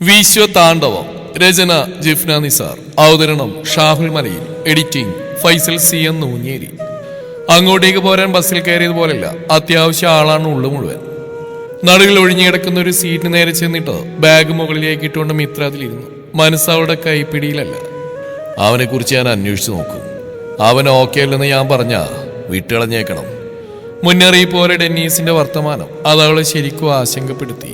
വിശ്വതാണ്ഡവം. രചന ജിഫ്ന നിസാർ. അവതരണം ഷാഹുൽ മലയിൽ. Editing Faisal C N Nooncheri. അങ്ങോട്ടേക്ക് പോരാൻ ബസ്സിൽ കയറിയതുപോലല്ല, അത്യാവശ്യം ആളാണ് ഉള്ളു മുഴുവൻ. നടുവിൽ ഒഴിഞ്ഞുകിടക്കുന്ന ഒരു സീറ്റിന് നേരെ ചെന്നിട്ട് ബാഗ് മുകളിലേക്ക് ഇട്ടുകൊണ്ട് മിത്ര അതിലിരുന്നു. മനസ്സവളുടെ കൈപ്പിടിയിലല്ല. അവനെ കുറിച്ച് ഞാൻ അന്വേഷിച്ചു നോക്കും. അവൻ ഓക്കെ അല്ലെന്ന് ഞാൻ പറഞ്ഞ വിട്ടുകളഞ്ഞേക്കണം. മുന്നറിയിപ്പ് പോലെ ഡെന്നീസിന്റെ വർത്തമാനം അതവളെ ശരിക്കും ആശങ്കപ്പെടുത്തി.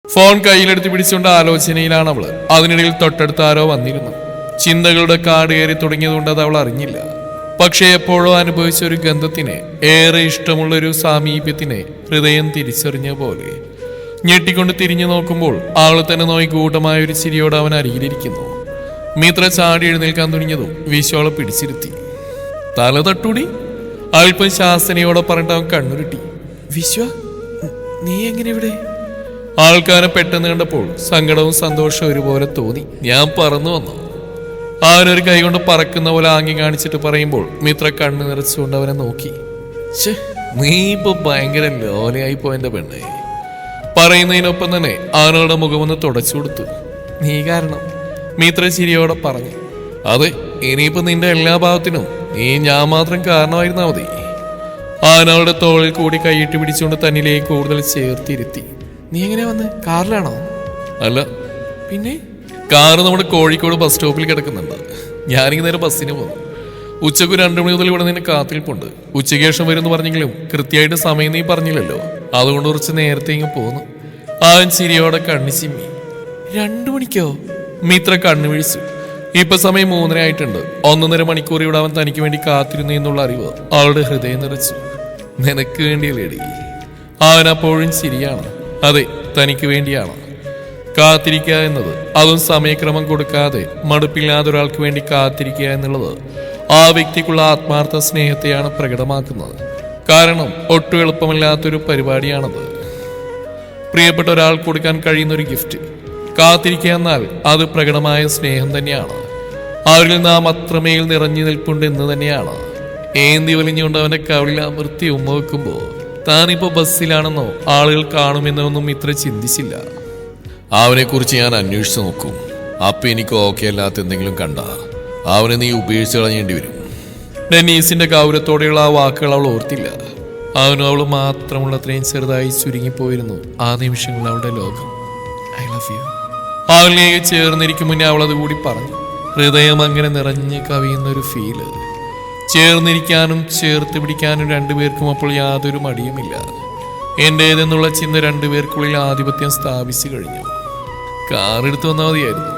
ഫോൺ കയ്യിലെടുത്ത് പിടിച്ചുകൊണ്ട് ആലോചനയിലാണ് അവള്. അതിനിടയിൽ തൊട്ടടുത്ത് ആരോ വന്നിരുന്നു. ചിന്തകളുടെ കാട് കയറി തുടങ്ങിയതുകൊണ്ട് അത് അവൾ അറിഞ്ഞില്ല. പക്ഷേ എപ്പോഴോ അനുഭവിച്ച ഒരു ഗന്ധത്തിനെ, ഏറെ ഇഷ്ടമുള്ളൊരു സാമീപ്യത്തിനെ ഹൃദയം തിരിച്ചറിഞ്ഞ പോലെ ഞെട്ടിക്കൊണ്ട് തിരിഞ്ഞു നോക്കുമ്പോൾ അവളെ തന്നെ നോയി കൂട്ടമായ ഒരു ചിരിയോട് അവൻ അരികിലിരിക്കുന്നു. മിത്ര ചാടി എഴുന്നേൽക്കാൻ തുടങ്ങിയതും വിശ്വളെ പിടിച്ചിരുത്തി. തല തട്ടൂടി അല്പം ശാസനയോടെ പറഞ്ഞിട്ട് അവൻ കണ്ണുരുട്ടി. വിശ്വ, നീ എങ്ങനെ ഇവിടെ? ആൾക്കാരെ പെട്ടെന്ന് കണ്ടപ്പോൾ സങ്കടവും സന്തോഷവും ഒരുപോലെ തോന്നി. ഞാൻ പറന്നു വന്നു. അവനൊരു കൈകൊണ്ട് പറക്കുന്ന പോലെ ആംഗ്യം കാണിച്ചിട്ട് പറയുമ്പോൾ മിത്ര കണ്ണു നിറച്ചുകൊണ്ട് അവനെ നോക്കി. നീ ഇപ്പൊ ഭയങ്കര ലോലയായി പോയെന്റെ പെണ്ണെ. പറയുന്നതിനൊപ്പം തന്നെ അവനോടെ മുഖമൊന്ന് തുടച്ചു കൊടുത്തു. നീ കാരണം, മിത്ര ചിരിയോടെ പറഞ്ഞു. അതെ, ഇനിയിപ്പോ നിന്റെ എല്ലാ ഭാവത്തിനും നീ ഞാൻ മാത്രം കാരണമായിരുന്നാ മതി. അവനവളുടെ തോളിൽ കൂടി കൈയിട്ട് പിടിച്ചുകൊണ്ട് തന്നിലേക്ക് കൂടുതൽ ചേർത്തിരുത്തി. നീ എങ്ങനെ വന്ന്? കാറിലാണോ? അല്ല, പിന്നെ കാറ് നമ്മുടെ കോഴിക്കോട് ബസ് സ്റ്റോപ്പിൽ കിടക്കുന്നുണ്ട്. ഞാനിങ്ങനെ നേരെ ബസ്സിന് പോകുന്നു. ഉച്ചക്ക് 2 മണി മുതൽ ഇവിടെ നിന്നെ കാത്തിരിപ്പുണ്ട്. ഉച്ചയ്ക്ക് ശേഷം വരുമെന്ന് പറഞ്ഞെങ്കിലും കൃത്യമായിട്ട് സമയം നീ പറഞ്ഞില്ലല്ലോ. അതുകൊണ്ട് കുറച്ച് നേരത്തെ ഇങ്ങ് പോന്നു. അവൻ ചിരിയോടെ കണ്ണു ചിമ്മി. 2 മണിക്കോ? മിത്ര കണ്ണു വിഴിച്ചു. ഇപ്പൊ സമയം 3:30 ആയിട്ടുണ്ട്. 1.5 മണിക്കൂർ ഇവിടെ അവൻ തനിക്ക് വേണ്ടി കാത്തിരുന്നു എന്നുള്ള അറിവ് അവളുടെ ഹൃദയം നിറച്ചു. നിനക്ക് വേണ്ടിയല്ലേടി? അവൻ അപ്പോഴും ചിരിയാണ്. അതെ, തനിക്ക് വേണ്ടിയാണ്. കാത്തിരിക്കുക എന്നത്, അതും സമയക്രമം കൊടുക്കാതെ മടുപ്പില്ലാതെ ഒരാൾക്ക് വേണ്ടി കാത്തിരിക്കുക എന്നുള്ളത് ആ വ്യക്തിക്കുള്ള ആത്മാർത്ഥ സ്നേഹത്തെയാണ് പ്രകടമാക്കുന്നത്. കാരണം ഒട്ടും എളുപ്പമില്ലാത്തൊരു പരിപാടിയാണത്. പ്രിയപ്പെട്ട ഒരാൾ കൊടുക്കാൻ കഴിയുന്ന ഒരു ഗിഫ്റ്റ്. കാത്തിരിക്കുക എന്നാൽ അത് പ്രകടമായ സ്നേഹം തന്നെയാണ്. അവരിൽ നാം അത്രമേൽ നിറഞ്ഞു നിൽപ്പുണ്ട് എന്ന് തന്നെയാണ്. ഏന്തി വലിഞ്ഞുകൊണ്ട് അവന്റെ കവിളിൽ അമർത്തി ഉമ്മ വെക്കുമ്പോൾ താനിപ്പോ ബസ്സിലാണെന്നോ ആളുകൾ കാണുമെന്നൊന്നും ഇത്ര ചിന്തിച്ചില്ല. അവനെ കുറിച്ച് ഞാൻ അന്വേഷിച്ചു നോക്കും. അപ്പൊ എനിക്ക് ഓക്കെ അല്ലാത്ത എന്തെങ്കിലും കണ്ട അവനെ നീ ഉപേക്ഷിച്ച് കളഞ്ഞേണ്ടി വരും. ഡെന്നീസിന്റെ ഗൗരവത്തോടെയുള്ള ആ വാക്കുകൾ അവൾ ഓർത്തില്ല. അവനും അവൾ മാത്രമുള്ളത്രയും ചെറുതായി ചുരുങ്ങിപ്പോയിരുന്നു ആ നിമിഷങ്ങളിൽ അവളുടെ ലോകം. I love you. അവളിലേക്ക് ചേർന്നിരിക്കും മുന്നേ അവളത് കൂടി പറഞ്ഞു. ഹൃദയം അങ്ങനെ നിറഞ്ഞ് കവിയുന്നൊരു ഫീല്. ചേർന്നിരിക്കാനും ചേർത്ത് പിടിക്കാനും രണ്ടുപേർക്കും അപ്പോൾ യാതൊരു മടിയുമില്ല. എന്റേതെന്നുള്ള ചിന്ത രണ്ടുപേർക്കുള്ളിൽ ആധിപത്യം സ്ഥാപിച്ചു കഴിഞ്ഞു. കാറെടുത്ത് വന്നാൽ മതിയായിരുന്നു.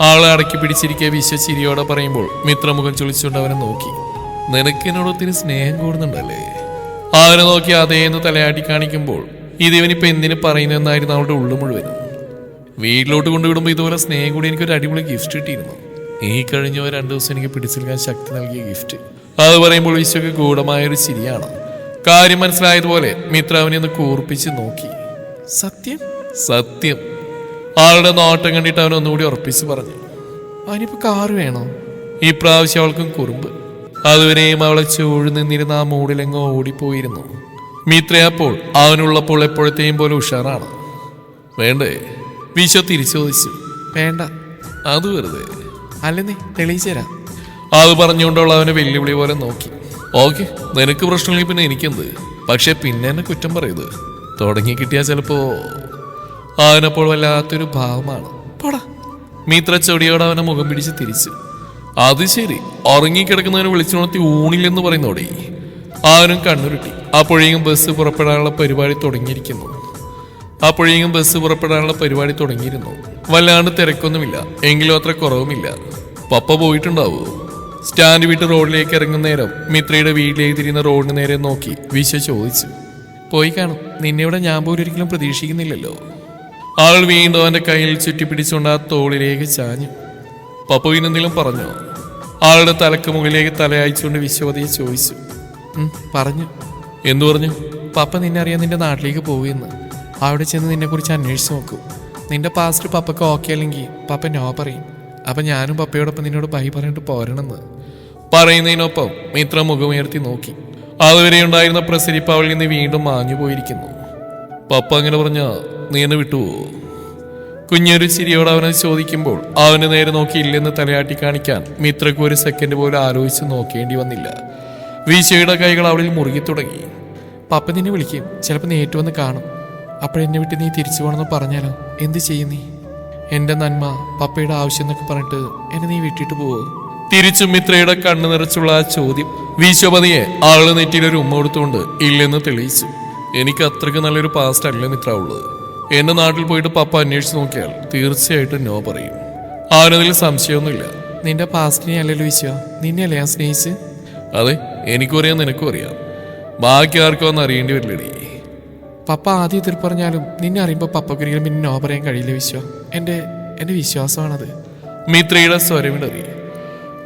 ആളെ അടക്കി പിടിച്ചിരിക്കെ വിശ്വചിരിയോടെ പറയുമ്പോൾ മിത്രമുഖം ചൊളിച്ചുകൊണ്ട് അവനെ നോക്കി. നിനക്ക് എന്നോട് ഒത്തിരി സ്നേഹം കൂടുന്നുണ്ടല്ലേ? അവനെ നോക്കി അതേന്ന് തലയാട്ടി കാണിക്കുമ്പോൾ ഇതിവനിപ്പോ എന്തിനു പറയുന്നതെന്നായിരുന്നു അവളുടെ ഉള്ളു മുഴുവനും. വീട്ടിലോട്ട് കൊണ്ടുവിടുമ്പോൾ ഇതുപോലെ സ്നേഹം കൂടി എനിക്കൊരു അടിപൊളി ഗിഫ്റ്റ് കിട്ടിയിരുന്നു. ഈ കഴിഞ്ഞ 2 ദിവസം എനിക്ക് പിടിച്ചെടുക്കാൻ ശക്തി നൽകിയ ഗിഫ്റ്റ്. അത് പറയുമ്പോൾ വിശ്വക്ക് ഗൂഢമായൊരു ചിരിയാണ്. കാര്യം മനസ്സിലായതുപോലെ മിത്ര അവനെ ഒന്ന് കൂർപ്പിച്ച് നോക്കി. സത്യം? സത്യം. ആളുടെ നോട്ടം കണ്ടിട്ട് അവൻ ഒന്നുകൂടി ഉറപ്പിച്ച് പറഞ്ഞു. അവനിപ്പോ കാറ് വേണോ? ഈ പ്രാവശ്യം അവൾക്കും കുറുമ്പ്. അതുവരെയും അവളെ ചൂഴ് നിന്നിരുന്ന ആ മൂടിലെങ്ങോ ഓടിപ്പോയിരുന്നു. മിത്ര അപ്പോൾ അവനുള്ളപ്പോൾ എപ്പോഴത്തെയും പോലെ ഉഷാറാണ്. വേണ്ടേ? വിശ്വ തിരിച്ചു ചോദിച്ചു. വേണ്ട. അത് വെറുതെ. അല്ലെന്നേ, തെളിയിച്ചേരാ. അത് പറഞ്ഞുകൊണ്ടുള്ള അവനെ വെല്ലുവിളി പോലെ നോക്കി. ഓക്കെ, നിനക്ക് പ്രശ്നമില്ല, പിന്നെ എനിക്കെന്ത്? പക്ഷെ പിന്നെ എന്നെ കുറ്റം പറയത് തുടങ്ങി കിട്ടിയാൽ ചിലപ്പോ. അവനപ്പോൾ വല്ലാത്തൊരു ഭാവമാണ്. പോടാ. മിത്ര ചൊടിയോടെ അവനെ മുഖം പിടിച്ച് തിരിച്ചു. അത് ശരി, ഉറങ്ങിക്കിടക്കുന്നവനെ വിളിച്ചുണർത്തി ഊണില്ലെന്ന് പറയുന്നോടെ. അവനും കണ്ണുരുട്ടി. അപ്പോഴേക്കും ബസ് പുറപ്പെടാനുള്ള പരിപാടി തുടങ്ങിയിരുന്നു. വല്ലാണ്ട് തിരക്കൊന്നുമില്ല, എങ്കിലും അത്ര കുറവുമില്ല. പപ്പ പോയിട്ടുണ്ടാവൂ. സ്റ്റാൻഡ് വിട്ട് റോഡിലേക്ക് ഇറങ്ങുന്ന നേരം മിത്രയുടെ വീട്ടിലേക്ക് തിരിയുന്ന റോഡിന് നേരെ നോക്കി വിശ്വ ചോദിച്ചു. പോയി കാണും. നിന്നെ ഇവിടെ ഞാൻ പോലും ഒരിക്കലും പ്രതീക്ഷിക്കുന്നില്ലല്ലോ. ആൾ വീണ്ടും അവന്റെ കയ്യിൽ ചുറ്റിപ്പിടിച്ചുകൊണ്ട് ആ തോളിലേക്ക് ചാഞ്ഞു. പപ്പ പിന്നെന്തെങ്കിലും പറഞ്ഞോ? ആളുടെ തലക്ക് മുകളിലേക്ക് തലയച്ചുകൊണ്ട് വിശ്വവതിയെ ചോദിച്ചു. പറഞ്ഞു. എന്തു പറഞ്ഞു? പപ്പ നിന്നെ അറിയാൻ നിന്റെ നാട്ടിലേക്ക് പോവുകയെന്ന്. അവിടെ ചെന്ന് നിന്നെ കുറിച്ച് അന്വേഷിച്ചു നോക്കൂ. നിന്റെ പാസ്റ്റ് പപ്പക്ക് ഓക്കെ അല്ലെങ്കിൽ പപ്പ നോ പറയും. അപ്പം ഞാനും പപ്പയോടൊപ്പം നിന്നോട് ബൈ പറഞ്ഞിട്ട് പോരണമെന്ന് പറയുന്നതിനൊപ്പം മിത്ര മുഖമുയർത്തി നോക്കി. അതുവരെ ഉണ്ടായിരുന്ന പ്രസരിപ്പ് അവളിൽ നിന്ന് വീണ്ടും മാഞ്ഞു പോയിരിക്കുന്നു. പപ്പ അങ്ങനെ പറഞ്ഞ നീ എന്നെ വിട്ടുപോവോ? കുഞ്ഞൊരു ചിരിയോട് അവനെ ചോദിക്കുമ്പോൾ അവന് നേരെ നോക്കിയില്ലെന്ന് തലയാട്ടി കാണിക്കാൻ മിത്രക്ക് ഒരു സെക്കൻഡ് പോലും ആലോചിച്ച് നോക്കേണ്ടി വന്നില്ല. വീശയുടെ കൈകൾ അവളിൽ മുറുകി തുടങ്ങി. പപ്പ നിന്നെ വിളിക്കും, ചിലപ്പോൾ നേരിട്ട് വന്ന് കാണും. അപ്പോഴെന്നെ വിട്ട് നീ തിരിച്ചു പോകണമെന്ന് പറഞ്ഞാലോ? എന്ത് ചെയ്യും നീ? എൻ്റെ നന്മ പപ്പയുടെ ആവശ്യം എന്നൊക്കെ പറഞ്ഞിട്ട് എന്നെ നീ വിട്ടിട്ട് പോവോ? തിരിച്ചും മിത്രയുടെ കണ്ണു നിറച്ചുള്ള ആ ചോദ്യം വീശോപതിയെ ആള് നെറ്റിയിലൊരു ഉമ്മ കൊടുത്തുകൊണ്ട് ഇല്ലെന്ന് തെളിയിച്ചു. എനിക്ക് അത്രയ്ക്ക് നല്ലൊരു പാസ്റ്റ് അല്ല മിത്ര ഉള്ളത്. എന്റെ നാട്ടിൽ പോയിട്ട് പപ്പ അന്വേഷിച്ച് നോക്കിയാൽ തീർച്ചയായിട്ടും നോ പറയും. അവനതിൽ സംശയമൊന്നുമില്ല. നിന്റെ പാസ്റ്റിനെ അല്ലല്ലോ വിശ്വ, നിന്നെയല്ലേ ഞാൻ സ്നേഹിച്ച്? അതെ, എനിക്കും അറിയാം, നിനക്കും അറിയാം. ബാക്കി ആർക്കും ഒന്നും അറിയേണ്ടി വരില്ലടി. പപ്പ ആദ്യം എതിർ പറഞ്ഞാലും നിന്നെ അറിയുമ്പോൾ പപ്പക്കൊരിക്കലും പിന്നെ നോ പറയാൻ കഴിയില്ല വിശ്വ. എൻ്റെ വിശ്വാസമാണത്. മിത്രയുടെ സ്വരമിടറി.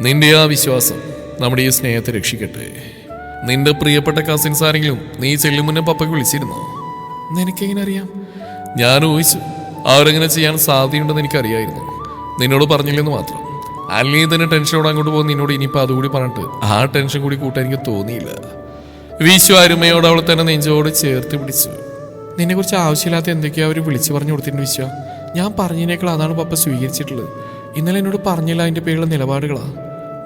നിന്റെ ആ വിശ്വാസം നമ്മുടെ ഈ സ്നേഹത്തെ രക്ഷിക്കട്ടെ. നിന്റെ പ്രിയപ്പെട്ട കസിൻസ് ആരെങ്കിലും നീ ചെല്ലും മുന്നേ പപ്പയ്ക്ക് വിളിച്ചിരുന്നോ? നിനക്കെങ്ങനെ അറിയാം? ഞാൻ ഊഹിച്ചു അവരെങ്ങനെ ചെയ്യാൻ സാധ്യതയുണ്ടെന്ന് എനിക്കറിയായിരുന്നു. നിന്നോട് പറഞ്ഞില്ലെന്ന് മാത്രം. അല്ലെങ്കിൽ തന്നെ ടെൻഷനോട് അങ്ങോട്ട് പോകുന്ന നിന്നോട് ഇനിയിപ്പോൾ അതുകൂടി പറഞ്ഞിട്ട് ആ ടെൻഷൻ കൂടി കൂട്ടാൻ എനിക്ക് തോന്നിയില്ല. വിശ്വ അരുമയോട് അവൾ തന്നെ നെഞ്ചോട് ചേർത്ത് പിടിച്ചു. നിന്നെക്കുറിച്ച് ആവശ്യമില്ലാത്ത എന്തൊക്കെയോ അവർ വിളിച്ചു പറഞ്ഞു കൊടുത്തിട്ടുണ്ട് വിശ്വ. ഞാൻ പറഞ്ഞതിനേക്കാൾ അതാണ് പപ്പ സ്വീകരിച്ചിട്ടുള്ളത്. ഇന്നലെ എന്നോട് പറഞ്ഞില്ല അതിൻ്റെ പേരുള്ള നിലപാടുകളാ.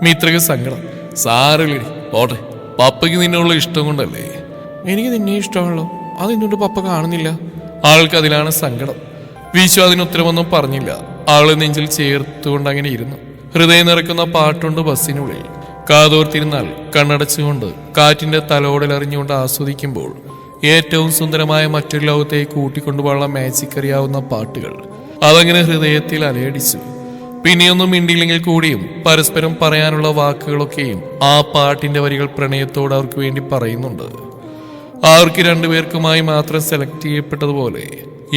മിത്രക്ക് സങ്കടം. സാരമില്ലടി, പോട്ടെ. പപ്പയ്ക്ക് നിന്നുള്ള ഇഷ്ടം കൊണ്ടല്ലേ? എനിക്ക് നിന്നെ ഇഷ്ടമാണല്ലോ, അത് എന്തുകൊണ്ട് പപ്പ കാണുന്നില്ല? ആൾക്ക് അതിലാണ് സങ്കടം. വിശ്വ അതിന് ഉത്തരവൊന്നും പറഞ്ഞില്ല. ആള് നെഞ്ചിൽ ചേർത്തുകൊണ്ട് അങ്ങനെ ഇരുന്നു. ഹൃദയം നിറയ്ക്കുന്ന പാട്ടുണ്ട് ബസ്സിനുള്ളിൽ. കാതോർത്തിരുന്നാൽ കണ്ണടച്ചുകൊണ്ട് കാറ്റിന്റെ തലോടൽ അറിഞ്ഞുകൊണ്ട് ആസ്വദിക്കുമ്പോൾ ഏറ്റവും സുന്ദരമായ മറ്റൊരു ലോകത്തേക്ക് കൂട്ടിക്കൊണ്ടുപോകാനുള്ള മാജിക് അറിയാവുന്ന പാട്ടുകൾ അതങ്ങനെ ഹൃദയത്തിൽ അലയടിച്ചു. പിന്നെയൊന്നും മിണ്ടിയില്ലെങ്കിൽ കൂടിയും പരസ്പരം പറയാനുള്ള വാക്കുകളൊക്കെയും ആ പാട്ടിന്റെ വരികൾ പ്രണയത്തോട് അവർക്ക് വേണ്ടി പറയുന്നുണ്ട്. അവർക്ക് രണ്ടുപേർക്കുമായി മാത്രം സെലക്ട് ചെയ്യപ്പെട്ടതുപോലെ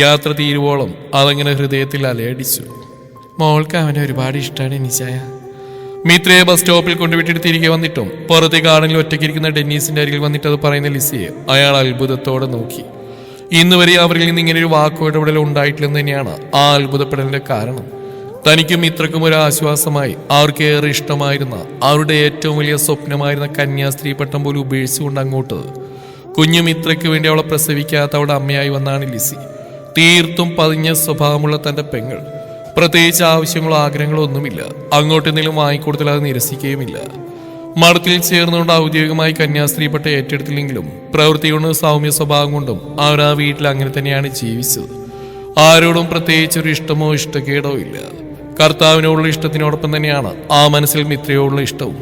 യാത്ര തീരുവോളം അതങ്ങനെ ഹൃദയത്തിൽ അലയടിച്ചു. മോൾക്ക് അവനെ ഒരുപാട് ഇഷ്ടമാണ് നിശായ. മിത്രയെ ബസ് സ്റ്റോപ്പിൽ കൊണ്ടുവിട്ടിട്ട് തിരികെ വന്നിട്ടും പുറത്തെ ഗാർഡനിൽ ഒറ്റയ്ക്കിരിക്കുന്ന ഡെന്നീസിന്റെ അരികിൽ വന്നിട്ട് അത് പറയുന്ന ലിസിയെ അയാൾ അത്ഭുതത്തോടെ നോക്കി. ഇന്ന് വരെ അവരിൽ നിന്ന് ഇങ്ങനെ ഒരു വാക്കോ ഇടപെടൽ ഉണ്ടായിട്ടില്ലെന്ന് തന്നെയാണ് ആ അത്ഭുതപ്പെടലിന്റെ കാരണം. തനിക്കും മിത്രക്കും ഒരു ആശ്വാസമായി അവർക്ക് ഏറെ ഇഷ്ടമായിരുന്ന അവരുടെ ഏറ്റവും വലിയ സ്വപ്നമായിരുന്ന കന്യാസ്ത്രീ പട്ടം പോലും ഉപേക്ഷിച്ചുകൊണ്ട് അങ്ങോട്ട് കുഞ്ഞു മിത്രയ്ക്ക് വേണ്ടി അവളെ പ്രസവിക്കാത്ത അവളുടെ അമ്മയായി വന്നാണ് ലിസി. തീർത്തും പതിഞ്ഞ സ്വഭാവമുള്ള തന്റെ പെങ്ങൾ. പ്രത്യേകിച്ച് ആവശ്യങ്ങളോ ആഗ്രഹങ്ങളോ ഒന്നുമില്ല. അങ്ങോട്ടെന്തെങ്കിലും വാങ്ങിക്കൊടുത്താൽ അത് നിരസിക്കുകയുമില്ല. മഠത്തിൽ ചേർന്നുകൊണ്ട് ഔദ്യോഗികമായി കന്യാസ്ത്രീ പട്ട ഏറ്റെടുത്തില്ലെങ്കിലും പ്രവൃത്തി കൊണ്ടും സൗമ്യ സ്വഭാവം കൊണ്ടും അവർ ആ വീട്ടിൽ അങ്ങനെ തന്നെയാണ് ജീവിച്ചത്. ആരോടും പ്രത്യേകിച്ചൊരു ഇഷ്ടമോ ഇഷ്ടക്കേടോ ഇല്ല. കർത്താവിനോടുള്ള ഇഷ്ടത്തിനോടൊപ്പം തന്നെയാണ് ആ മനസ്സിൽ മിത്രയോടുള്ള ഇഷ്ടവും.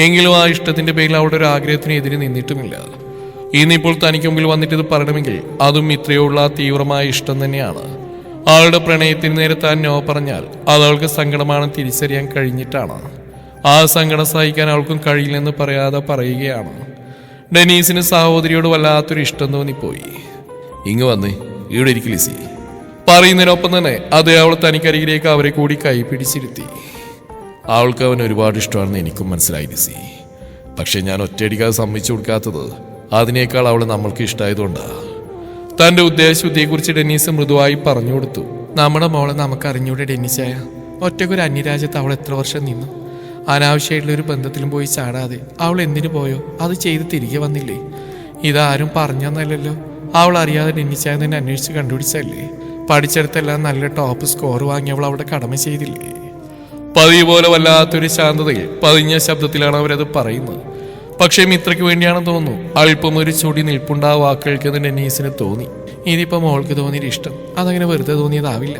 എങ്കിലും ആ ഇഷ്ടത്തിന്റെ പേരിൽ അവളുടെ ഒരു ആഗ്രഹത്തിന് എതിരെ നിന്നിട്ടുമില്ല. ഇന്നിപ്പോൾ തനിക്ക് മുമ്പിൽ വന്നിട്ട് ഇത് പറയണമെങ്കിൽ അതും മിത്രയോടുള്ള തീവ്രമായ ഇഷ്ടം തന്നെയാണ്. അവളുടെ പ്രണയത്തിന് നേരെ താൻ നോ പറഞ്ഞാൽ അത് അവൾക്ക് സങ്കടമാണെന്ന് തിരിച്ചറിയാൻ കഴിഞ്ഞിട്ടാണ്. ആ സങ്കടം സഹിക്കാൻ അവൾക്കും കഴിയില്ലെന്ന് പറയാതെ പറയുകയാണ്. ഡെനീസിന് സഹോദരിയോട് വല്ലാത്തൊരു ഇഷ്ടം തോന്നിപ്പോയി. ഇങ്ങ് വന്നേ, ഇവിടെ ഇരിക്കും ലിസി. പറയുന്നതിനൊപ്പം തന്നെ അതേ അവൾ തനിക്കരികിലേക്ക് അവരെ കൂടി കൈപിടിച്ചിരുത്തി. അവൾക്ക് അവൻ ഒരുപാട് ഇഷ്ടമാണെന്ന് എനിക്കും മനസ്സിലായി ലിസി. പക്ഷെ ഞാൻ ഒറ്റയടിക്കാതെ സമ്മതിച്ചു കൊടുക്കാത്തത് അതിനേക്കാൾ അവൾ നമ്മൾക്ക് ഇഷ്ടമായതുകൊണ്ടാണ്. തന്റെ ഉദ്ദേശശുദ്ധിയെക്കുറിച്ച് ഡെന്നീസ് മൃദുവായി പറഞ്ഞു കൊടുത്തു. നമ്മുടെ മോളെ നമുക്ക് അറിഞ്ഞൂടെ ഡെന്നീസായ? ഒറ്റയ്ക്കൊരു അന്യരാജ്യത്ത് അവൾ എത്ര വർഷം നിന്നു. അനാവശ്യമായിട്ടുള്ളൊരു ബന്ധത്തിലും പോയി ചാടാതെ അവൾ എന്തിനു പോയോ അത് ചെയ്ത് തിരികെ വന്നില്ലേ? ഇതാരും പറഞ്ഞെന്നല്ലല്ലോ. അവൾ അറിയാതെ ഡെന്നീസായ തന്നെ അന്വേഷിച്ച് കണ്ടുപിടിച്ചല്ലേ? പഠിച്ചെടുത്തെല്ലാം നല്ല ടോപ്പ് സ്കോർ വാങ്ങി അവൾ അവിടെ കടമ ചെയ്തില്ലേ? പതിവ് പോലെ വല്ലാത്തൊരു ശാന്തതയിൽ പതിഞ്ഞ ശബ്ദത്തിലാണ് അവരത് പറയുന്നത്. പക്ഷേ മിത്രയ്ക്ക് വേണ്ടിയാണെന്ന് തോന്നുന്നു. അല്പം ഒരു ചൊടി നിൽപ്പുണ്ട് ആ വാക്കുകൾക്കെന്ന് ഡെന്നീസിന് തോന്നി. ഇതിപ്പോൾ മോൾക്ക് തോന്നിയൊരു ഇഷ്ടം അതങ്ങനെ വെറുതെ തോന്നിയതാവില്ല.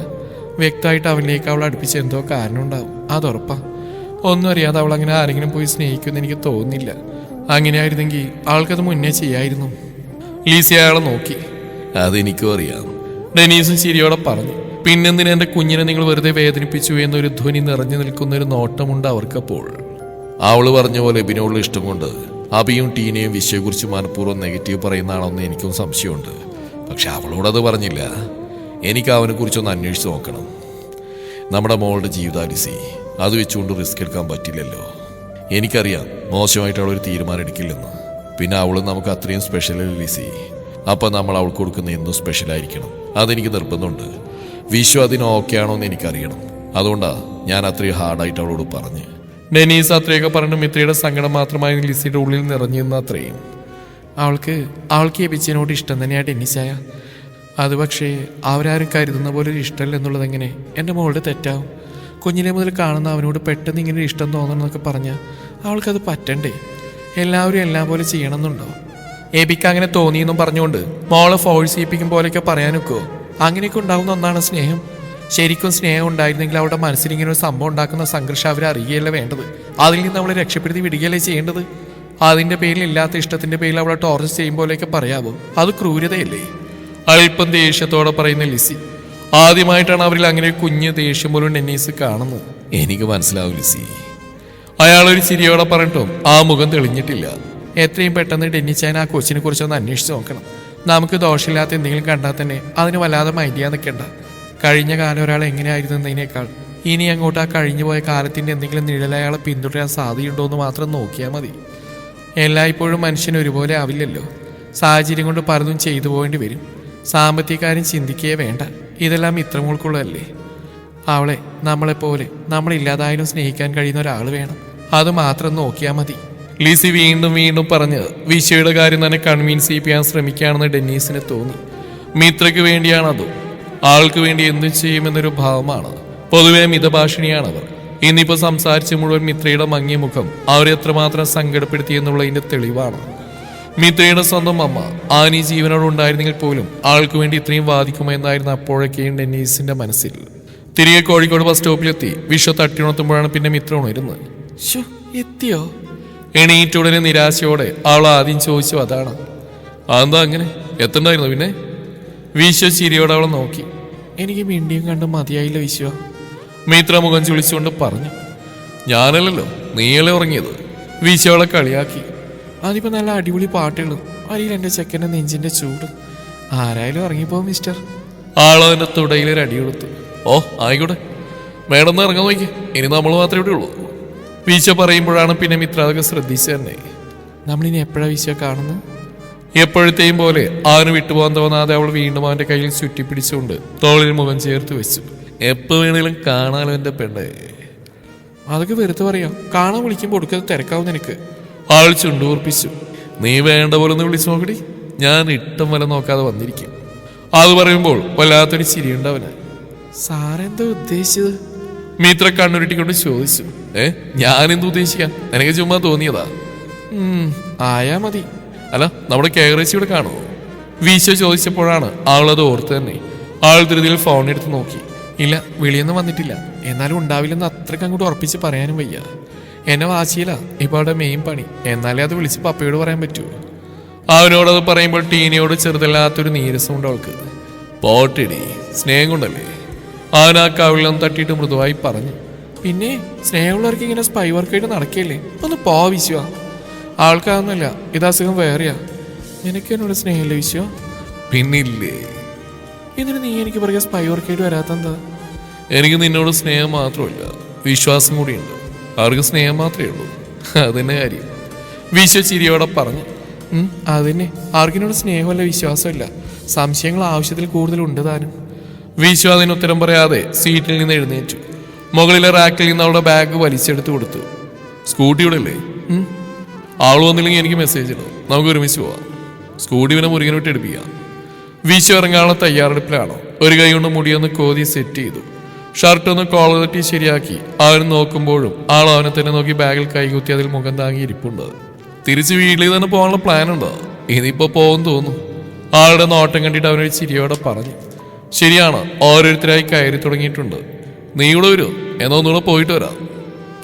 വ്യക്തമായിട്ട് അവനിലേക്ക് അവൾ അടുപ്പിച്ച് എന്തോ കാരണം ഉണ്ടാവും, അതുറപ്പാ. ഒന്നും അറിയാതെ അവൾ അങ്ങനെ ആരെങ്കിലും പോയി സ്നേഹിക്കുമെന്ന് എനിക്ക് തോന്നുന്നില്ല. അങ്ങനെയായിരുന്നെങ്കിൽ ആൾക്കത് മുന്നേ ചെയ്യായിരുന്നു. ലീസി അയാളെ നോക്കി. അതെനിക്കും അറിയാം, ഡെനീസും ചിരിയോടെ പറഞ്ഞു. പിന്നെന്തിന് എൻ്റെ കുഞ്ഞിനെ നിങ്ങൾ വെറുതെ വേദനിപ്പിച്ചു എന്നൊരു ധ്വനി നിറഞ്ഞു നിൽക്കുന്ന ഒരു നോട്ടമുണ്ട് അവർക്കപ്പോൾ. അവള് പറഞ്ഞ പോലെ എബിനോടുള്ള ഇഷ്ടം കൊണ്ട് അബിയും ടീനയും വിഷയെക്കുറിച്ച് മനഃപൂർവ്വം നെഗറ്റീവ് പറയുന്നതാണോന്ന് എനിക്കും സംശയമുണ്ട്. പക്ഷെ അവളോടത് പറഞ്ഞില്ല. എനിക്ക് അവനെ കുറിച്ചൊന്ന് അന്വേഷിച്ച് നോക്കണം. നമ്മുടെ മോളുടെ ജീവിതാലിസി അത് വെച്ചുകൊണ്ട് റിസ്ക് എടുക്കാൻ പറ്റില്ലല്ലോ. എനിക്കറിയാം മോശമായിട്ട് അവളൊരു തീരുമാനം എടുക്കില്ലെന്ന്. പിന്നെ അവള് നമുക്ക് അത്രയും സ്പെഷ്യൽ ലിസി. അപ്പം നമ്മൾ അവൾക്ക് കൊടുക്കുന്ന എന്നും സ്പെഷ്യലായിരിക്കണം. അതെനിക്ക് നിർബന്ധമുണ്ട്. വിശ്വ അതിന് ഓക്കെ ആണോ എന്ന് എനിക്കറിയണം. അതുകൊണ്ടാ ഞാൻ അത്രയും ഹാർഡായിട്ട് അവളോട് പറഞ്ഞ്. ഡെനീസ് അത്രയൊക്കെ പറഞ്ഞു മിത്രയുടെ സങ്കടം മാത്രമായി ലിസിയുടെ ഉള്ളിൽ നിറഞ്ഞിരുന്ന അത്രയും. അവൾക്ക് എബിച്ചനോട് ഇഷ്ടം തന്നെയാ ഡെന്നീസായ. അത് പക്ഷേ അവരാരും കരുതുന്ന പോലെ ഒരു ഇഷ്ടമല്ല എന്നുള്ളത് എങ്ങനെ എൻ്റെ മോളുടെ തെറ്റാവും? കുഞ്ഞിലെ മുതൽ കാണുന്ന അവനോട് പെട്ടെന്ന് ഇങ്ങനെ ഒരു ഇഷ്ടം തോന്നണമെന്നൊക്കെ പറഞ്ഞാൽ അവൾക്കത് പറ്റണ്ടേ? എല്ലാവരും എല്ലാം പോലെ ചെയ്യണമെന്നുണ്ടോ? എബിക്ക് അങ്ങനെ തോന്നിയെന്നും പറഞ്ഞുകൊണ്ട് മോളെ ഫോഴ്സ് ചെയ്യിപ്പിക്കും പോലെയൊക്കെ പറയാനൊക്കുമോ? അങ്ങനെയൊക്കെ ഉണ്ടാവുന്ന ഒന്നാണ് സ്നേഹം. ശരിക്കും സ്നേഹം ഉണ്ടായിരുന്നെങ്കിൽ അവളുടെ മനസ്സിൽ ഇങ്ങനെ ഒരു സംഭവം ഉണ്ടാക്കുന്ന സംഘർഷം അവരെ അറിയുകയല്ല വേണ്ടത്. അതിൽ നിന്ന് അവളെ രക്ഷപ്പെടുത്തി വിടുകയല്ലേ ചെയ്യേണ്ടത്. അതിൻ്റെ പേരിൽ ഇല്ലാത്ത ഇഷ്ടത്തിൻ്റെ പേരിൽ അവളെ ടോർച്ചർ ചെയ്യും പോലെയൊക്കെ പറയാവോ? അത് ക്രൂരതയല്ലേ? അല്പം ദേഷ്യത്തോടെ പറയുന്ന ലിസി. ആദ്യമായിട്ടാണ് അവരിൽ അങ്ങനെ ഒരു കുഞ്ഞ് ദേഷ്യം പോലും ഡെന്നീസ് കാണുന്നത്. എനിക്ക് മനസ്സിലാവും ലിസി. അയാളൊരു ചിരിയോടെ പറഞ്ഞിട്ടും ആ മുഖം തെളിഞ്ഞിട്ടില്ല. എത്രയും പെട്ടെന്ന് ഡെന്നിച്ചാൻ ആ കൊച്ചിനെ കുറിച്ചൊന്ന് അന്വേഷിച്ച് നോക്കണം. നമുക്ക് ദോഷമില്ലാത്ത എന്തെങ്കിലും കണ്ടാൽ തന്നെ അതിന് വല്ലാതെ മൈൻഡ് ചെയ്യാൻ നിൽക്കണ്ട. കഴിഞ്ഞ കാലം ഒരാൾ എങ്ങനെയായിരുന്നു എന്നതിനേക്കാൾ ഇനി അങ്ങോട്ട് ആ കഴിഞ്ഞു പോയ കാലത്തിൻ്റെ എന്തെങ്കിലും നിഴൽ അയാളെ പിന്തുടരാൻ സാധ്യതയുണ്ടോ എന്ന് മാത്രം നോക്കിയാൽ മതി. എല്ലായ്പ്പോഴും മനുഷ്യൻ ഒരുപോലെ ആവില്ലല്ലോ. സാഹചര്യം കൊണ്ട് പലതും ചെയ്തു പോകേണ്ടി വരും. സാമ്പത്തിക കാര്യം ചിന്തിക്കുകയേ വേണ്ട. ഇതെല്ലാം ഇത്രമോൾക്കുള്ളതല്ലേ. അവളെ നമ്മളെപ്പോലെ നമ്മളില്ലാതായാലും സ്നേഹിക്കാൻ കഴിയുന്ന ഒരാൾ വേണം. അത് മാത്രം നോക്കിയാൽ മതി. ലിസി വീണ്ടും വീണ്ടും പറഞ്ഞ് വിശ്വയുടെ കാര്യം തന്നെ കൺവിൻസ് ചെയ്യിപ്പിക്കാൻ ശ്രമിക്കുകയാണെന്ന് ഡെന്നീസിന് തോന്നി. മിത്രയ്ക്ക് വേണ്ടിയാണതോ ആൾക്ക് വേണ്ടി എന്തും ചെയ്യുമെന്നൊരു ഭാവമാണ്. പൊതുവെ മിതഭാഷിണിയാണവർ. ഇന്നിപ്പോൾ സംസാരിച്ച് മുഴുവൻ മിത്രയുടെ മങ്ങിയ മുഖം അവരെ എത്രമാത്രം സങ്കടപ്പെടുത്തിയെന്നുള്ളതിന്റെ തെളിവാണ്. മിത്രയുടെ സ്വന്തം അമ്മ ആനി ജീവനോടുണ്ടായിരുന്നെങ്കിൽ പോലും ആൾക്ക് വേണ്ടി ഇത്രയും വാദിക്കുമോ എന്നായിരുന്നു അപ്പോഴൊക്കെയും ഡെന്നീസിന്റെ മനസ്സിൽ. തിരികെ കോഴിക്കോട് ബസ് സ്റ്റോപ്പിലെത്തി വിശ്വ തട്ടിയുണർത്തുമ്പോഴാണ് പിന്നെ മിത്ര ഉണരുന്നത്. എത്തിയോ? എണീറ്റുടനെ നിരാശയോടെ അവൾ ആദ്യം ചോദിച്ചു അതാണ്. അതെന്താ അങ്ങനെ? എത്തണ്ടായിരുന്നു പിന്നെ? വിശ്വ ചിരിയോടെ അവളെ നോക്കി. എനിക്ക് മിണ്ടിയും കണ്ട് മതിയായില്ല വിശ്വ. മിത്ര മുഖം ചുളിച്ചുകൊണ്ട് പറഞ്ഞു. ഞാനല്ലല്ലോ, നീയല്ലേ ഉറങ്ങിയത്. വിശ്വ അവളെ കളിയാക്കി. അതിപ്പോ നല്ല അടിപൊളി പാട്ടുകളും അരിയിൽ എൻ്റെ ചെക്കൻ്റെ നെഞ്ചിന്റെ ചൂട്. ആരായാലും ഇറങ്ങിപ്പോ മിസ്റ്റർ. ആളതിന്റെ തുടയിലൊരു അടി കൊടുത്തു. ഓ ആയിക്കോട്ടെ, മേഡം ഇറങ്ങാൻ നോക്കി. ഇനി നമ്മൾ മാത്രമേ ഇവിടെ ഉള്ളൂ. വിശ്വ പറയുമ്പോഴാണ് പിന്നെ മിത്ര അതൊക്കെ ശ്രദ്ധിച്ചു തന്നെ. നമ്മളിനി എപ്പോഴാ വിശ്വ കാണുന്നത്? എപ്പോഴത്തെയും പോലെ അവന് വിട്ടുപോകാൻ തോന്നാതെ അവൾ വീണ്ടും അവന്റെ കയ്യിൽ ചുറ്റിപ്പിടിച്ചുകൊണ്ട് തോളിൽ മുഖം ചേർത്ത് വെച്ചു. എപ്പോ വേണേലും കാണാലോ എന്റെ പെണ്ണെ. അതൊക്കെ വെറുതെ പറയാം. കാണാൻ വിളിക്കുമ്പോൾ കൊടുക്കത് തിരക്കാവും നിനക്ക്. ആൾ ചുണ്ടൂർപ്പിച്ചു. നീ വേണ്ട പോലെ ഒന്ന് വിളിച്ചു നോക്കടി. ഞാൻ ഇട്ടം വല നോക്കാതെ വന്നിരിക്കും. അത് പറയുമ്പോൾ വല്ലാത്തൊരു ചിരിയുണ്ടവന്. സാറെന്താ ഉദ്ദേശിച്ചത്? മിത്ര കണ്ണുരുട്ടിക്കൊണ്ട് ചോദിച്ചു. ഞാനെന്ത് ഉദ്ദേശിക്കാൻ? നിനക്ക് ചുമ്മാ തോന്നിയതാ. ആയാ മതി. അല്ല, നമ്മുടെ കേരളച്ചിയുടെ കാണുമോ? വിശ്വ ചോദിച്ചപ്പോഴാണ് അവളത് ഓർത്ത് തന്നെ. ആൾ ധൃതിയിൽ ഫോൺ എടുത്ത് നോക്കി. ഇല്ല, വിളിയൊന്നും വന്നിട്ടില്ല. എന്നാലും ഉണ്ടാവില്ലെന്ന് അത്രയ്ക്ക് അങ്ങോട്ട് ഉറപ്പിച്ച് പറയാനും വയ്യ. എന്നെ വാശിയില്ല ഇപ്പൊ അവിടെ മെയിൻ പണി. എന്നാലേ അത് വിളിച്ച് പപ്പയോട് പറയാൻ പറ്റൂ. അവനോടത് പറയുമ്പോൾ ടീനയോട് ചെറുതല്ലാത്തൊരു നീരസമുണ്ട് അവൾക്ക്. പോട്ടിടി, സ്നേഹം കൊണ്ടല്ലേ. അവൻ ആ കവിളിലും തട്ടിയിട്ട് മൃദുവായി പറഞ്ഞു. പിന്നെ സ്നേഹമുള്ളവർക്ക് ഇങ്ങനെ സ്പൈ വർക്കായിട്ട് നടക്കില്ലേ? ഒന്ന് പോ വിശ്വ. ആൾക്കാതൊന്നുമല്ല, ഇത് അസുഖം വേറെയാ. നിനക്ക് എന്നോട് സ്നേഹമില്ല വിശ്വ? പിന്നില്ലേ. ഇതിന് നീ എനിക്ക് പറയുക സ്പൈ വർക്കായിട്ട് വരാത്തെന്താ? എനിക്ക് നിന്നോട് സ്നേഹം മാത്രമല്ല, വിശ്വാസം കൂടിയുണ്ട്. അവർക്ക് സ്നേഹം മാത്രമേ ഉള്ളൂ, അതന്നെ കാര്യം. വിശ്വ ചിരിയോടെ പറഞ്ഞു. അതന്നെ, ആർക്കിനോട് സ്നേഹമല്ല വിശ്വാസമില്ല, സംശയങ്ങൾ ആവശ്യത്തിൽ കൂടുതലുണ്ട് താനും. വിശ്വ അതിന് ഉത്തരം പറയാതെ സീറ്റിൽ നിന്ന് എഴുന്നേറ്റു. മുകളിലെ റാക്കിൽ നിന്ന് അവളുടെ ബാഗ് വലിച്ചെടുത്ത് കൊടുത്തു. സ്കൂട്ടി ഇവിടെ അല്ലേ? ആൾ വന്നില്ലെങ്കിൽ എനിക്ക് മെസ്സേജ് ഇടും, നമുക്ക് ഒരുമിച്ച് പോവാം. സ്കൂട്ടി പിന്നെ മുരുകനെ വിട്ട് എടുപ്പിക്കാം. വിശ്വ ഇറങ്ങാനുള്ള തയ്യാറെടുപ്പിലാണ്. ഒരു കൈ കൊണ്ട് മുടിയൊന്ന് കോതി സെറ്റ് ചെയ്തു. ഷർട്ടൊന്ന് കോളർ തട്ടി ശരിയാക്കി. അവൻ നോക്കുമ്പോഴും ആൾ അവനെ തന്നെ നോക്കി ബാഗിൽ കൈകുത്തി അതിൽ മുഖം താങ്ങി ഇരിപ്പുണ്ട്. തിരിച്ച് വീട്ടിലേക്ക് തന്നെ പോകാനുള്ള പ്ലാൻ ഉണ്ടോ? ഇനിയിപ്പോ പോകും തോന്നുന്നു. ആളുടെ നോട്ടം കണ്ടിട്ട് അവനൊരു ചിരിയോടെ പറഞ്ഞു. ശരിയാണ്, ഓരോരുത്തരായി കയറി തുടങ്ങിയിട്ടുണ്ട്. നീ ഇവിടെ വരൂ, എന്നാ ഒന്നുകൂടെ പോയിട്ട് വരാം.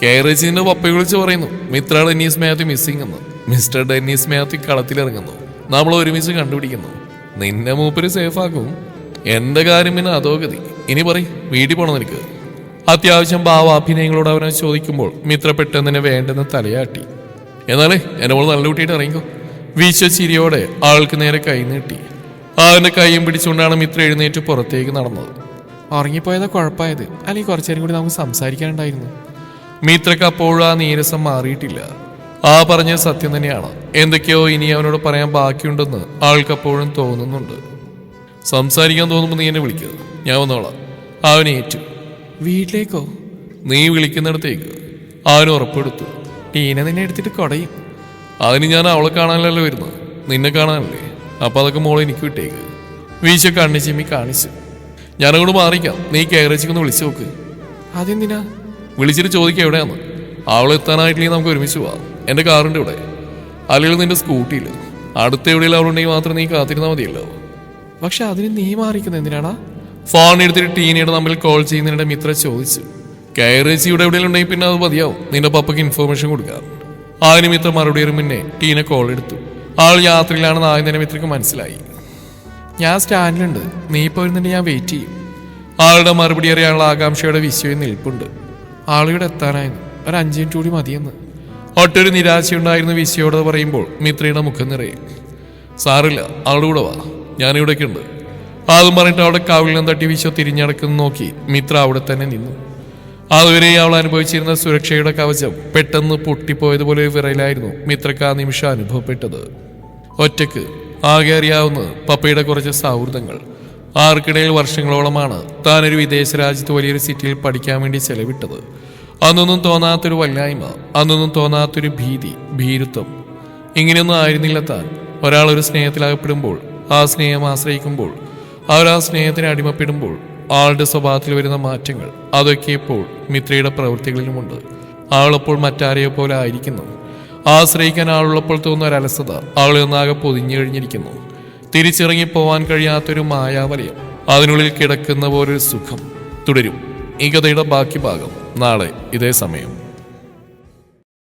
കേരളച്ചിന്റെ പപ്പയെ വിളിച്ച് പറയുന്നു മിത്ര ഡെന്നീസ് മാത്യു മിസ്സിംഗ് എന്ന്. മിസ്റ്റർ ഡെന്നീസ് മാത്യു കളത്തിലിറങ്ങുന്നു. നമ്മൾ ഒരുമിച്ച് കണ്ടുപിടിക്കുന്നു. നിന്നെ മൂപ്പര് സേഫാക്കും. എന്റെ കാര്യം പിന്നെ അധോഗതി. ഇനി പറയും, വീട്ടിൽ പോണം നിനക്ക്? അത്യാവശ്യം ഭാവാഭിനയങ്ങളോട് അവനെ ചോദിക്കുമ്പോൾ മിത്ര പെട്ടെന്ന് വേണ്ടെന്ന് തലയാട്ടി. എന്നാലേ എന്നെ മോള് നല്ല കുട്ടിയായിട്ട് ഇറങ്ങിക്കോ. വിശ്വ ചിരിയോടെ ആൾക്ക് നേരെ കൈ നീട്ടി. അവന്റെ കൈയും പിടിച്ചുകൊണ്ടാണ് മിത്ര എഴുന്നേറ്റ് പുറത്തേക്ക് നടന്നത്. ഉറങ്ങിപ്പോയതാ കുഴപ്പമായത്, അല്ലെങ്കിൽ കുറച്ചേരം കൂടി നമുക്ക് സംസാരിക്കാനുണ്ടായിരുന്നു. മിത്രക്ക് അപ്പോഴും ആ നീരസം മാറിയിട്ടില്ല. ആ പറഞ്ഞത് സത്യം തന്നെയാണ്. എന്തൊക്കെയോ ഇനി അവനോട് പറയാൻ ബാക്കിയുണ്ടെന്ന് ആൾക്കപ്പോഴും തോന്നുന്നുണ്ട്. സംസാരിക്കാൻ തോന്നുമ്പോൾ നീ എന്നെ വിളിക്കുക, ഞാൻ വന്നോളാം. അവനേറ്റു. വീട്ടിലേക്കോ? നീ വിളിക്കുന്നിടത്തേക്ക്. അവൻ ഉറപ്പെടുത്തു. ടീന നിന്നെ എടുത്തിട്ട് കൊടയും. അതിന് ഞാൻ അവളെ കാണാനല്ലോ വരുന്നത്, നിന്നെ കാണാനല്ലേ. അപ്പൊ അതൊക്കെ മോളെ എനിക്ക് വിട്ടേക്ക്. വീശ കണ്ണി ചിമ്മി കാണിച്ചു. ഞാനങ്ങോട്ട് മാറിക്കാം, നീ കയറിച്ചൊന്ന് വിളിച്ചു നോക്ക്. അതെന്തിനാ? വിളിച്ചിട്ട് ചോദിക്കുക എവിടെയാന്ന്. അവളെത്താനായിട്ടില്ലെങ്കിൽ നമുക്ക് ഒരുമിച്ച് പോവാം. എന്റെ കാറിന്റെ ഇവിടെ, അല്ലെങ്കിൽ നിന്റെ സ്കൂട്ടിയില്ല. അടുത്ത എവിടെയെങ്കിലും അവളുണ്ടെങ്കിൽ മാത്രം നീ കാത്തിരുന്നാൽ മതിയല്ലോ. പക്ഷെ അതിന് നീ മാറിക്കുന്നത് എന്തിനാടാ? ഫോൺ എടുത്തിട്ട് ടീനയുടെ തമ്മിൽ കോൾ ചെയ്യുന്നതിനിടെ മിത്ര ചോദിച്ചു. കയറേച്ചി ഇവിടെ എവിടെയെങ്കിലും ഉണ്ടെങ്കിൽ പിന്നെ അത് മതിയാവും, നിന്റെ പപ്പയ്ക്ക് ഇൻഫോർമേഷൻ കൊടുക്കാം. അതിന് മിത്ര മറുപടി ഒരു മുന്നേ ടീന കോൾ എടുത്തു. ആൾ യാത്രയിലാണെന്ന് ആദ്യം തന്നെ മിത്രക്ക് മനസ്സിലായി. ഞാൻ സ്റ്റാൻഡിലുണ്ട്, നീ ഇപ്പോൾ വരുന്നുണ്ട്, ഞാൻ വെയിറ്റ് ചെയ്യും. ആളുടെ മറുപടി അറിയാനുള്ള ആകാംക്ഷയുടെ വിശ്വയും നിൽപ്പുണ്ട്. ആളുടെ എത്താനായിരുന്നു, ഒരു 5 മിനിറ്റ് കൂടി മതിയെന്ന്. ഒട്ടൊരു നിരാശയുണ്ടായിരുന്ന വിശ്വയോട് പറയുമ്പോൾ മിത്രയുടെ മുഖം നിറയെ. സാറില്ല, ആളുടെ കൂടെ വാ, ഞാനിവിടേക്ക് ഉണ്ട്. അതും പറഞ്ഞിട്ട് അവിടെ കവിളിലും തട്ടി വിശ്വ തിരിഞ്ഞടക്കുന്ന നോക്കി മിത്ര അവിടെ തന്നെ നിന്നു. അതുവരെ അവൾ അനുഭവിച്ചിരുന്ന സുരക്ഷയുടെ കവചം പെട്ടെന്ന് പൊട്ടിപ്പോയതുപോലെ വിറയിലായിരുന്നു മിത്രക്ക് ആ നിമിഷം അനുഭവപ്പെട്ടത്. ഒറ്റക്ക് ആകെ അറിയാവുന്ന പപ്പയുടെ കുറച്ച് സൗഹൃദങ്ങൾ. ആർക്കിടയിൽ വർഷങ്ങളോളമാണ് താനൊരു വിദേശ രാജ്യത്ത് വലിയൊരു സിറ്റിയിൽ പഠിക്കാൻ വേണ്ടി ചെലവിട്ടത്. അന്നൊന്നും തോന്നാത്തൊരു വല്ലായ്മ, അന്നൊന്നും തോന്നാത്തൊരു ഭീതി, ഭീരുത്വം. ഇങ്ങനെയൊന്നും ആയിരുന്നില്ല താൻ. ഒരാളൊരു സ്നേഹത്തിലകപ്പെടുമ്പോൾ, ആ സ്നേഹം ആശ്രയിക്കുമ്പോൾ, അവർ ആ സ്നേഹത്തിന് അടിമപ്പെടുമ്പോൾ ആളുടെ സ്വഭാവത്തിൽ വരുന്ന മാറ്റങ്ങൾ, അതൊക്കെ ഇപ്പോൾ മിത്രയുടെ പ്രവൃത്തികളിലുമുണ്ട്. ആളപ്പോൾ മറ്റാരെയോ പോലെ ആയിരിക്കുന്നു. ആശ്രയിക്കാൻ ആളുള്ളപ്പോൾ തോന്നുന്ന ഒരലസത അവളെ ഒന്നാകെ പൊതിഞ്ഞു കഴിഞ്ഞിരിക്കുന്നു. തിരിച്ചിറങ്ങി പോവാൻ കഴിയാത്തൊരു മായാവലയം, അതിനുള്ളിൽ കിടക്കുന്ന പോലൊരു സുഖം. തുടരും ഈ കഥയുടെ ബാക്കി ഭാഗം നാളെ ഇതേ സമയം.